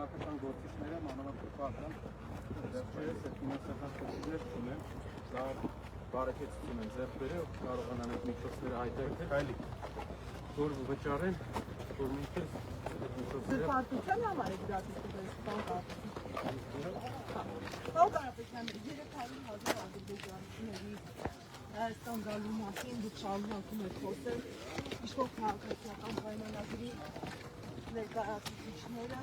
քաղաքական գործիչները մանավանդ վերջերս այդ ֆինանսական խնդիրներ ունեն, դա բարեկեցություն են ձեռք բերել, կարողանան այդ միջոցները հայտարարել, այլի որ վճարեն, որ մինչև այդ միջոցները Զրպարտության համար եք դատիստվել Պարոն Կարապետյան, 300,000 ադրբեջանցիների Հայաստան գալու մասին դուք շարունակում եք խոսել, իշխող քաղաքացիական պայմանագրի ներկայացուցիչները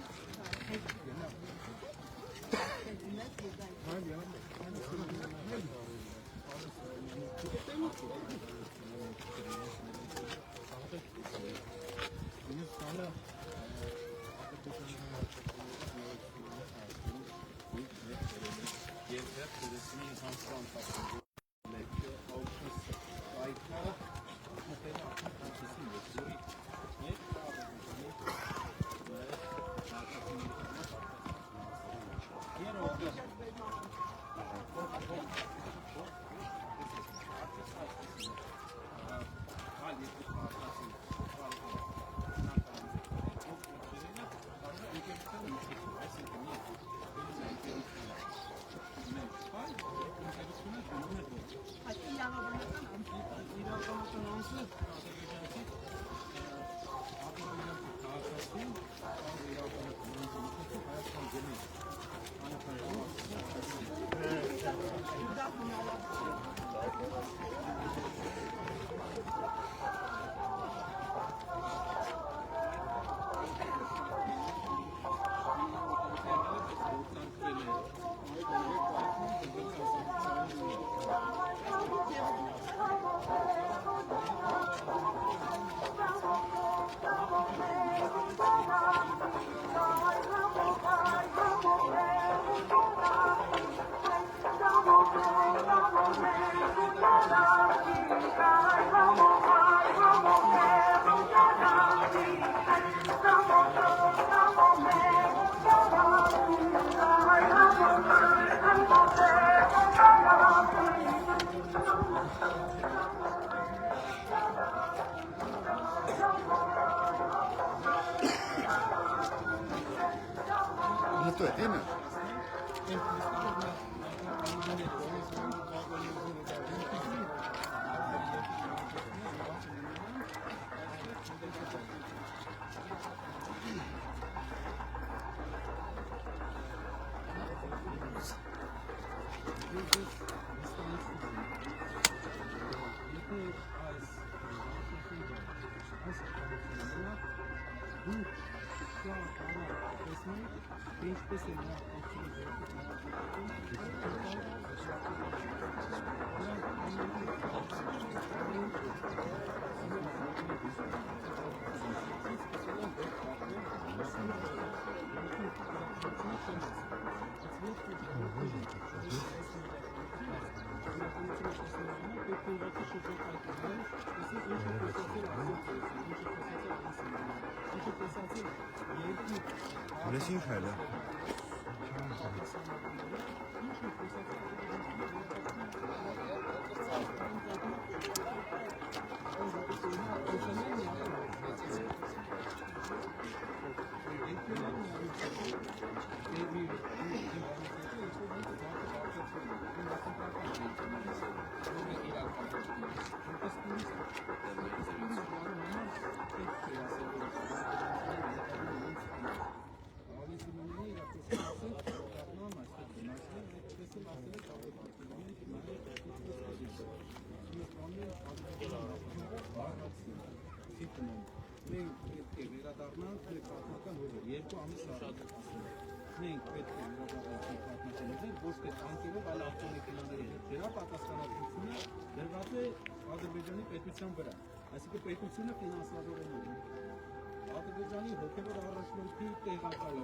Այսինքն պետությունը ֆինանսավորում է Ադրբեջանի հոգևոր առաջնորդի տեղակալը,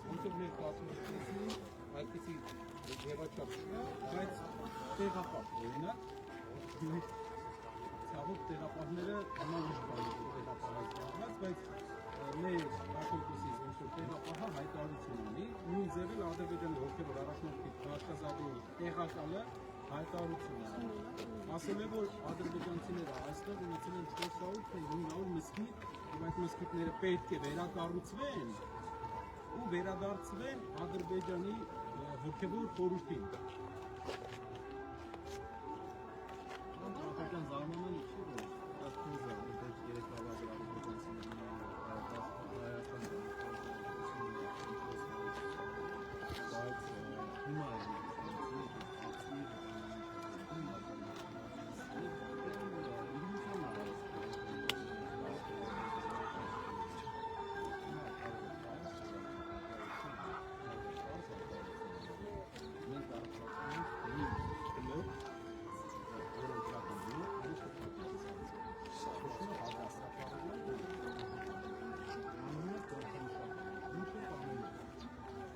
ոնց որ մեր կազմակերպությունն այդպիսի ձևաչափ չկա, բայց տեղապահ օրինակ ցավոք տեղապահները համանուշ բանի տեղապահած, բայց մեր ակտիվիստից ոնց որ տեղապահը հայտարարություն ունի, նույն ձևել Ադրբեջանի հոգևոր առաջնորդի Ղարաբաղի տեղակալը հայտարարություն է ասել է, որ ադրբեջանցիները այստեղ ունեցել են 400 թե 500 մզկիթ, եւ այդ մզկիթները պետք է վերակառուցվեն, ու վերադարձվեն Ադրբեջանի հոգևոր խորհրդին։ Ադրբեջան զարմանալի չի, որ Ադրբեջանը երեք տարի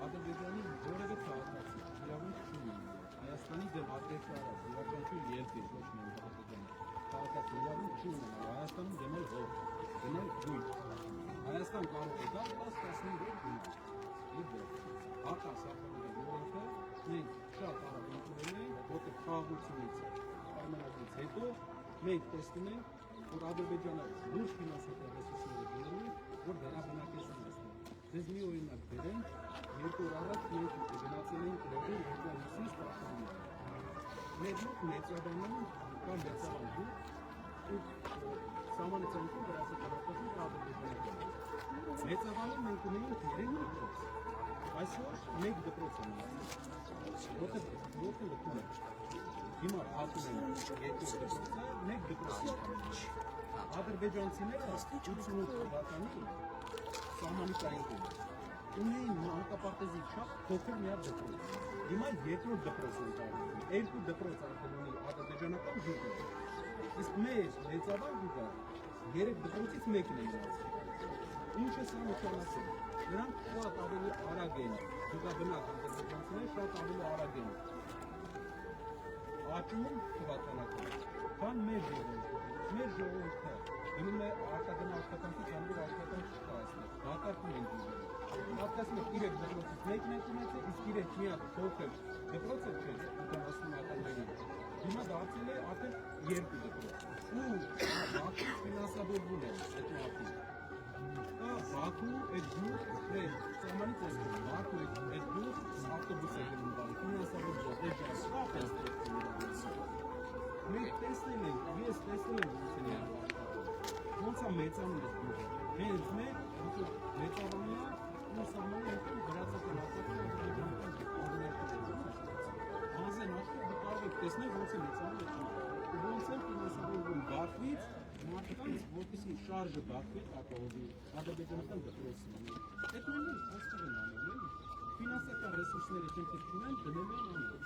Ադրբեջանի որևէ քաղաքացի իրավունք չունի Հայաստանի դեմ ագրեսիա յուրաքանչյուր երկիր ոչ միայն Ադրբեջանը քաղաքացի իրավունք չունի Հայաստանում դեմել հող, դնել գույն։ Հայաստան կարող է դա 10-15 գույն։ Արտասահմանների որոնքը մենք շատ արագ ընդունել ենք, որտեղ խաղաղությունից պայմանագրից հետո մենք տեսնում ենք, որ Ադրբեջանը լուրջ ֆինանսական ռեսուրսներ դնում է, որ վերաբնակեցնում է։ Ձեզ մի օրինակ բերենք, երկու օր առաջ մենք գնացել ենք Լեբին Ռուսից Պաշտպանում։ Մեր մոտ մեծաբանում կա մեծաբանում ու սահմանեցանքին դրասակալատասին Ադրբեջանը։ Մեծաբանում մենք ունեինք 3 դպրոց, այսօր 1 դպրոց են ունեցել, որտեղ լքում է։ Հիմա հատում են 2 դպրոցը, 1 դպրոց է։ Ադրբեջանցիները 88 թվականին սահմանիկային ունեին մանկապարտեզի չափ փոքր մի հատ դպրոց։ Հիմա երկրորդ դպրոցն է տարվում, 2 դպրոց արդեն ունի ադրբեջանական ժողովուրդը։ Իսկ մեր մեծաբան գուտը 3 դպրոցից մեկն է մնացել։ Ինչ է սա նշանակում։ Նրանք շատ ավելի արագ են, զուգաբնակ ադրբեջանցիները շատ ավելի արագ են աճում թվականակով, քան մեր ժողովուրդը։ Մեր ժողովուրդը գնում է արտագնահատականից հանդիպ արտական չկա այսպես, հակարկում են դիզել։ Հատկացում է 3 դպրոցից մեկն է ունեցել, իսկ 3 մի հատ փոքր դպրոց է չէ 80 հատաններին։ Հիմա դարձել է արդեն 2 դպրոց։ Ու Բաքու ֆինանսավորվում է այդ մարդին։ Բաքու այդ դուր սահմանից է Բաքու այդ դուր ավտոբուս է գնում բան, ֆինանսավորվում է շատ է մենք տեսնել ենք, ես տեսնել եմ Ռուսիան։ Ոնց է մեծանում է դուրս։ Հենց մեր մեծանում է ու սահմանը ընկնում գրածական հատվածը Հանզեն աշկը կարող եք տեսնել ոնց է մեծանում է ու ոնց է ֆինանսավորվում Բաքվից մարդկանց որպեսի շարժը Բաքվից ապահովի ադրբեջանական դպրոցն ունի։ Այդ նույնը այստեղ են անել, ֆինանսական ռեսուրսները չեն չունեն, դնում են անում։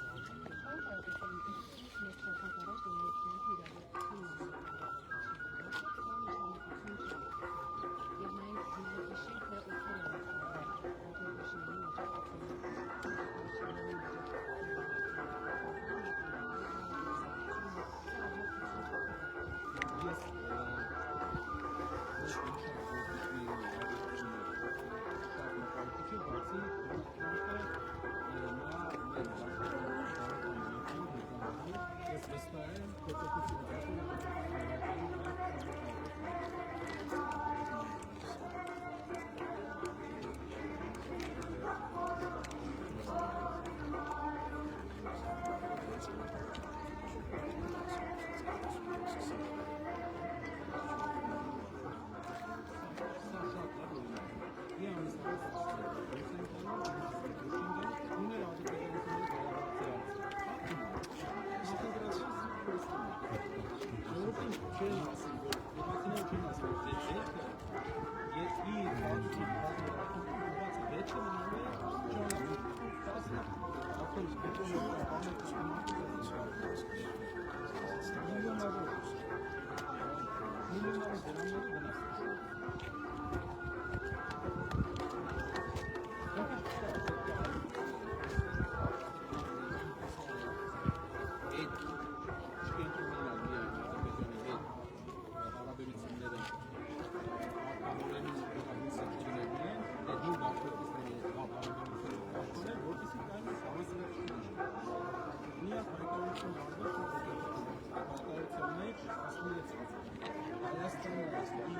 Հայաստանը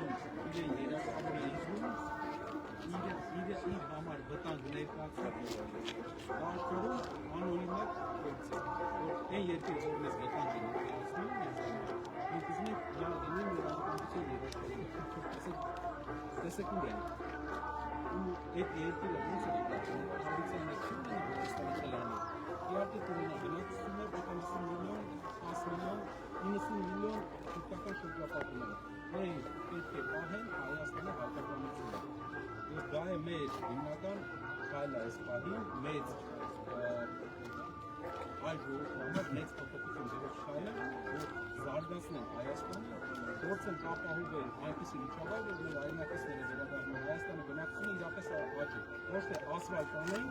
Աշխարհում անօրինակ գործ է, որ այն երկրի որ մեզ վտանգ են ներկայացնում, մենք ուզում ենք յարդենին ու անվտանգություն երաշխավորել։ Տեսեք ուր են։ Ու այդ երկիրը ոնց է դիտարկվում, հարության մեջ չի ունի Հայաստանի խելանում։ Իհարկե կունենա բնակչություն է, 50 միլիոն, 10 միլիոն, 90 միլիոն թուրքական շրջապատումները։ Մենք պետք է պահենք Հայաստանի հակաբանությունը։ Եվ դա է մեր հիմնական քայլը այս պահին, մեծ այլ ժողովրդի համար մեծ փոփոխություն դրող քայլը, որ զարգացնեն Հայաստանը, փորձեն ապահովել այնպիսի միջավայր, որ մեր հայրենակիցները վերադառնան Հայաստանի բնակչությունը իրապես աճի։ Ոչ թե ասֆալտ անեն,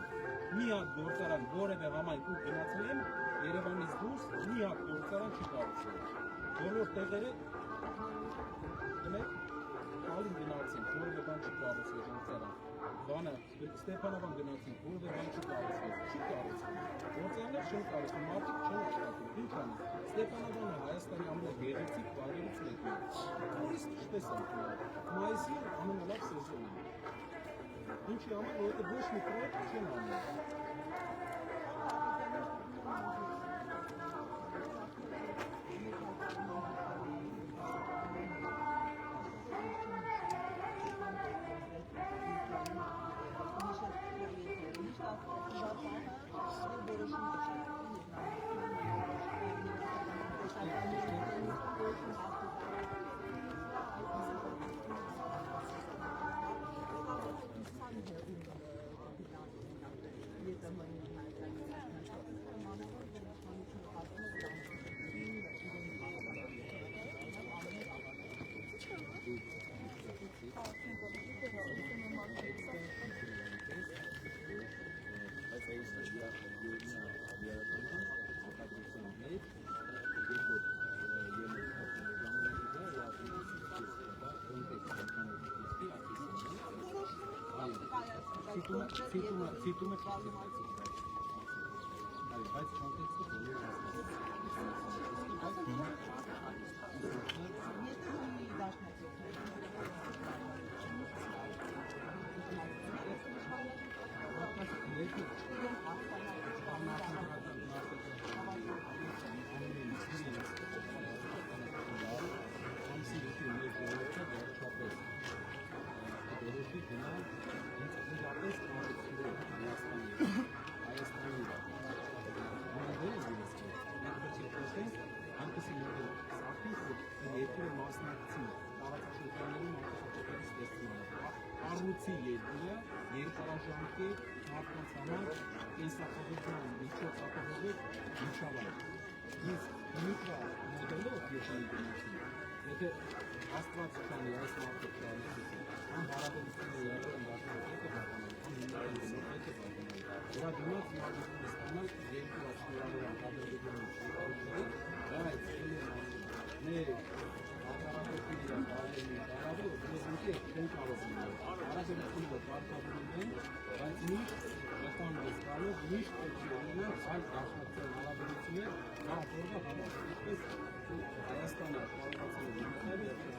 մի հատ գործարան որևէ համայնքում գնացել եմ, Երևանից դուրս մի հատ գործարան չի կառուցվել։ Բոլոր տեղերը Կալին գնացին, որևէ բան չի կառուցվել գործարան։ Բանը Ստեփանավան գնացին, որևէ բան չի կառուցվել, չի կառուցվել։ Գործարաններ չեն կառուցվում, մարդիկ չեն աշխատում։ Ինչ անի։ Ստեփանավանը Հայաստանի ամենագեղեցիկ վայրերից մեկն է։ Տուրիստ չտես անկյուն։ Մայիսի ամենալավ սեզոնն է։ Ինչի համար, որովհետև ոչ մի պրոյեկտ չեն անում։ Ցիտումը բայց կոնտեքստը բոլորը Առույցի երկիրը երկարաժամկետ մարդկանց համար կենսապահովման միջոց ապահովել միջավայր։ Իսկ միկրո մոդելով եշանի գնացին, եթե աստված չանի այս մարդը չանեցին, ամ հարաբերությունը եղել են դաշնակետը բականել, ամ հիմնարենսը պետք է բականել։ Դրա դիմաց մարդը ստանալ երկու ասպիրավոր անկադրվետյանը շուտարությունների, բայց մեր ակարակետների կարավը պրեզենտի չեն կարող լինել։ Հարաբերությունը պարտավորում են, բայց միշտ վտանգ ստանող, միշտ պետք է ունենալ այլ դաշնակցել հարաբերություններ, նախորդը համար։ Ինչպես Հայաստանը կարողացել է լինել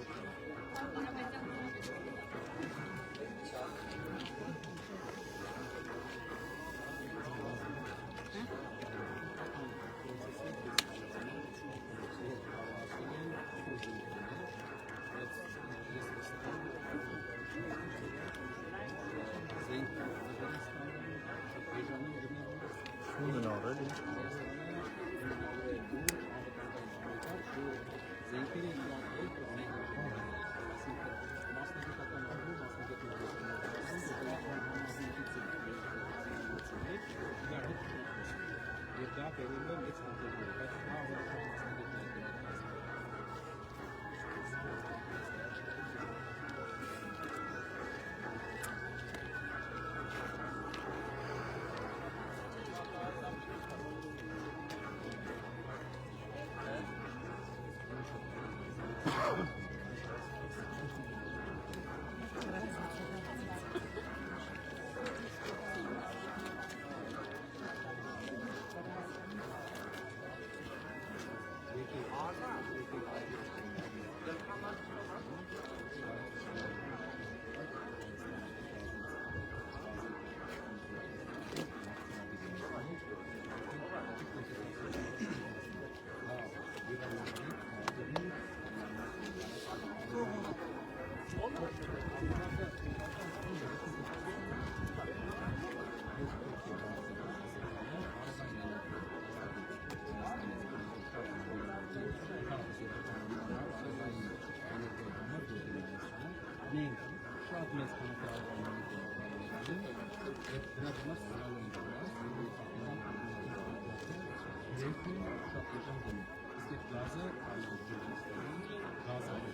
շատ մեծ քանակի արժանանալու եւ դրա համար ստանալու են երկու շատ էժան գնում իսկ գազը կարող է գազը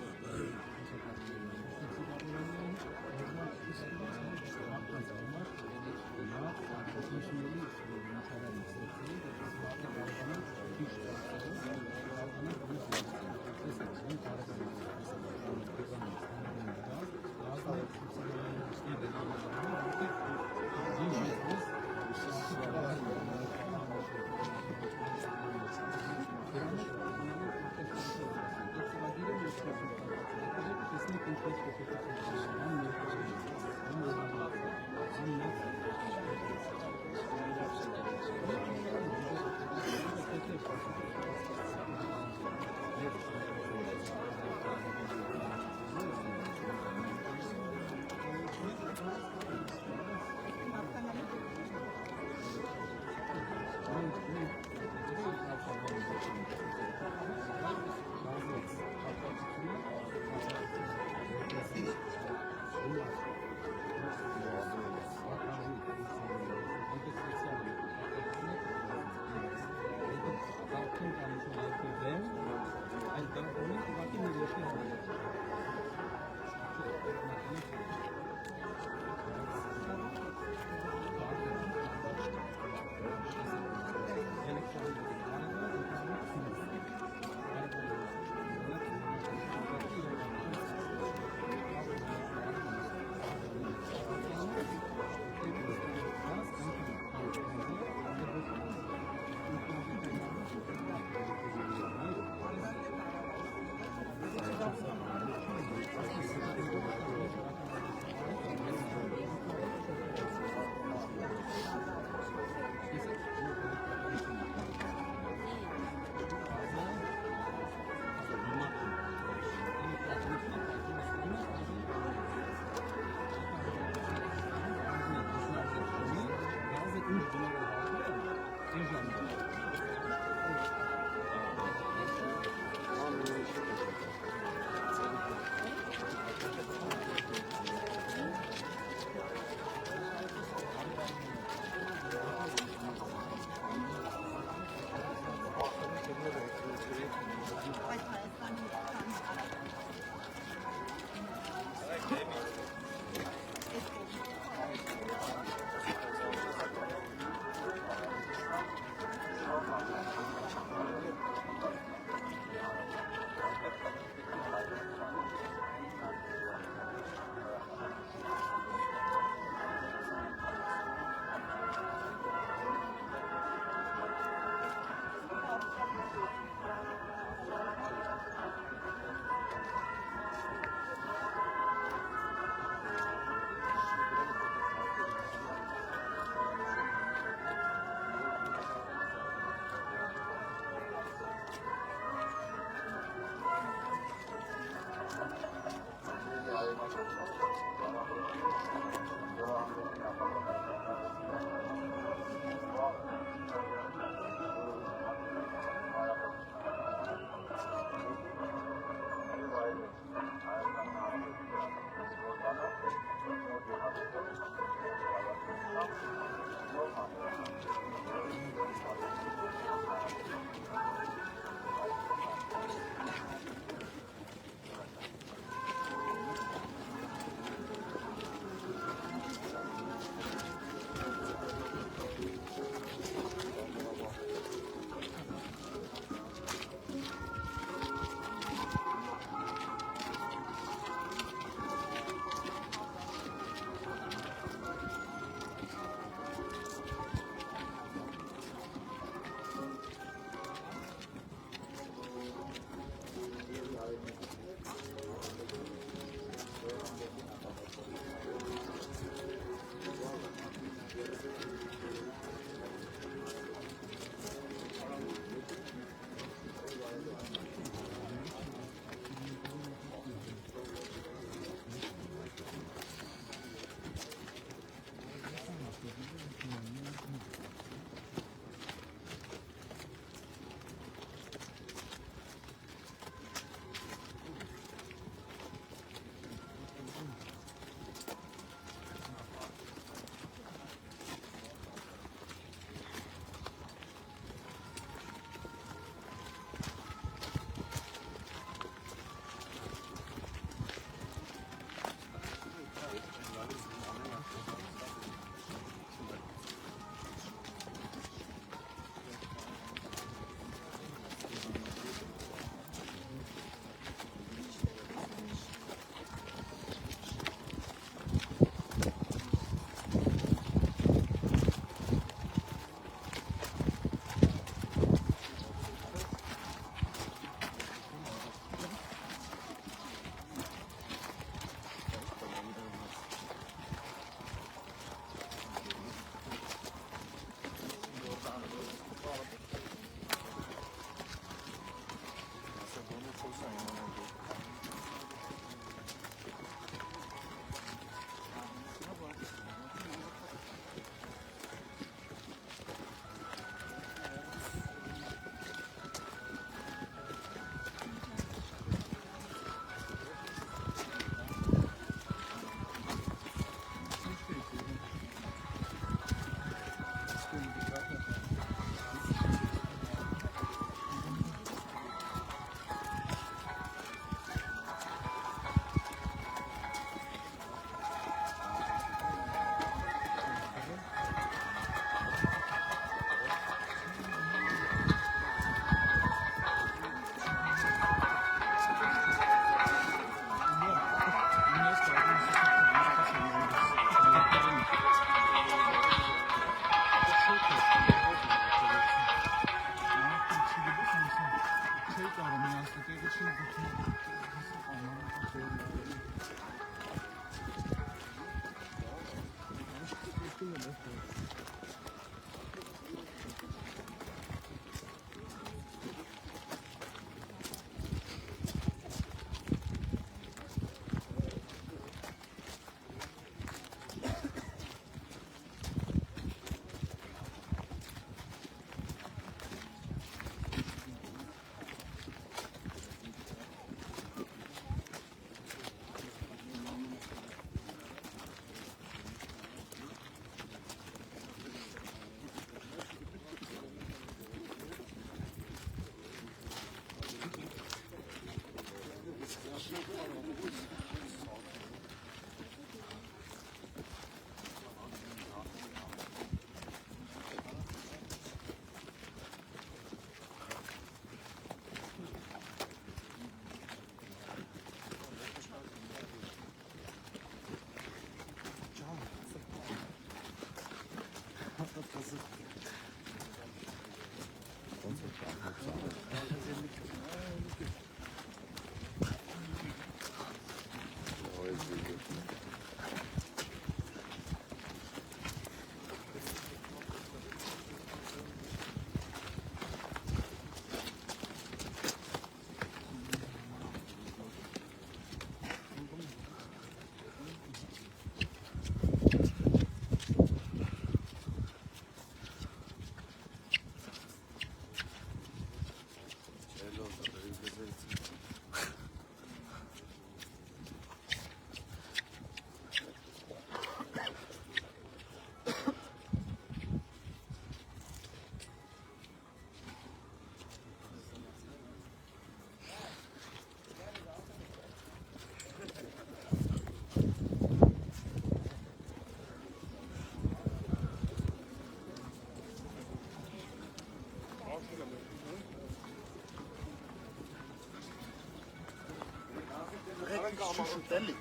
marşrut elli.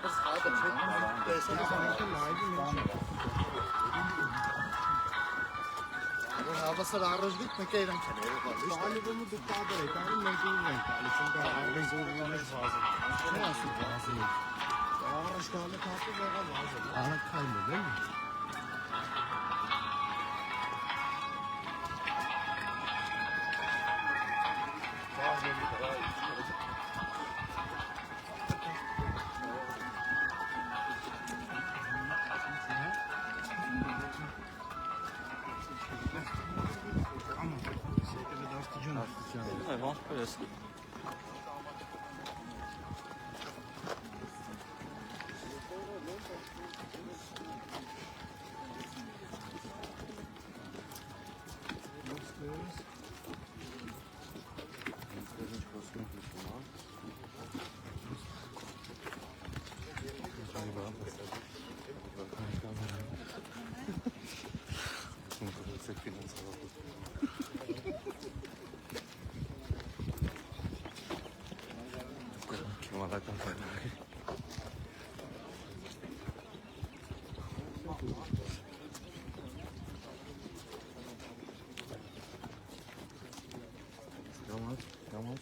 Kız hadi çek. Desene sana. Bu havası arız gitme keyden kenara. Talibimi dikkat et. Talibim mecburen. Talibim de ağrı zorlamak lazım. Ne nasıl lazım? Ağrı şkalı tatlı böyle lazım. Ağrı kaynıyor değil mi? Ouais, bon, je peux laisser. Yamaç.